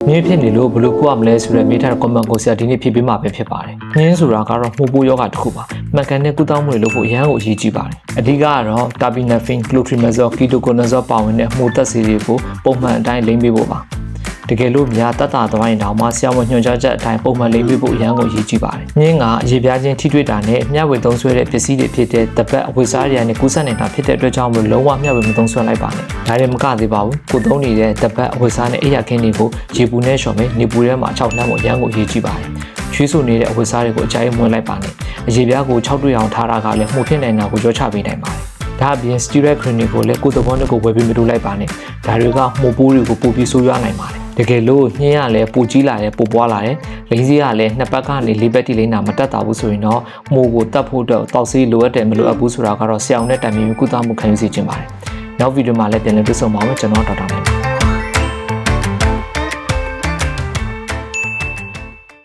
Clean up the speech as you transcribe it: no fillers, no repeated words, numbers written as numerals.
မြင်းဖြစ်နေလို့ဘလို့ကိုရမလဲဆိုတဲ့မိထားတဲ့ comment ကိုဆရာဒီနေ့ဖြည့်ပေးမှာပဲဖြစ်ပါတယ်။မြင်းဆိုတာကတော့မှုပိုးယောဂတစ်ခုပါ။မှန်ကန်တဲ့ကုသမှုတွေလုပ်ဖို့အရန်ကိုအရေးကြီးပါတယ်။အဓိကကတော့ terbinafine, clotrimazole, ketoconazole ပါဝင်တဲ့မှုသက်ဆေးတွေကိုပုံမှန်အတိုင်းလိမ့်ပေးဖို့ပါ။တကယ်လို့များတတ်တာသွားရင်တော့မှဆရာဝန်ညွှန်ကြားချက်အတိုင်းပုံမှန်လိမ့်ပေးဖို့အရန်ကိုအရေးကြီးပါတယ်။မြင်းကအရေးပြားချင်းထိတွေ့တာနဲ့မျှဝေသုံးစွဲတဲ့ပစ္စည်းတွေဖြစ်တဲ့တပတ်အဝတ်စားတွေနဲ့ကူးစက်နေတာဖြစ်တဲ့အတွက်ကြောင့်မလို့လုံးဝမျှဝေမသုံးစွဲလိုက်ပါနဲ့။ဒါလည်းမကသေးပါဘူး။ကိုသုံးနေတဲ့တပတ်အဝတ်စားနဲ့အိယာခင်းတွေကိုရေပူနဲ့လျှော်မယ်နေပူထဲမှာ6နှမ်းဖို့အရန်ကိုအရေးကြီးပါတယ်။ချွေးဆူနေတဲ့အဝတ်စားတွေကိုအကြိုက်မွေးလိုက်ပါနဲ့။အရေးပြားကို6တွေ့အောင်ထားတာကလည်းမှုဖြစ်နေတာကိုရောချပေးနိုင်ပါတယ်။ဒါအပြင် steroid cream ကိုလည်းကိုယ်သဘောနဲ့ကိုယ်ဝယ်ပြီးမတူလိုက်ပါနဲ့။ဒါတွေကမှုပိုးတွေကိုပိုပြီးဆိုးရွားနိုင်ပါတယ်။တကယ်လို့ညင်းရလဲပူကြီးလာတယ်ပူပွားလာတယ်လိန်စီးရလဲနှစ်ပတ်ကနေ၄ပတ်တိလိန်နာမတက်တာဘူးဆိုရင်တော့မှုကိုတတ်ဖို့တော့တောက်စီးလိုအပ်တယ်မလိုအပ်ဘူးဆိုတာကတော့ဆရာအောင်နဲ့တိုင်ပင်ကုသမှုခံယူစီခြင်းပါတယ်နောက်ဗီဒီယိုမှာလည်းပြန်လည်တွေ့ဆုံပါမယ်ကျွန်တော်ဒေါက်တာနိုင်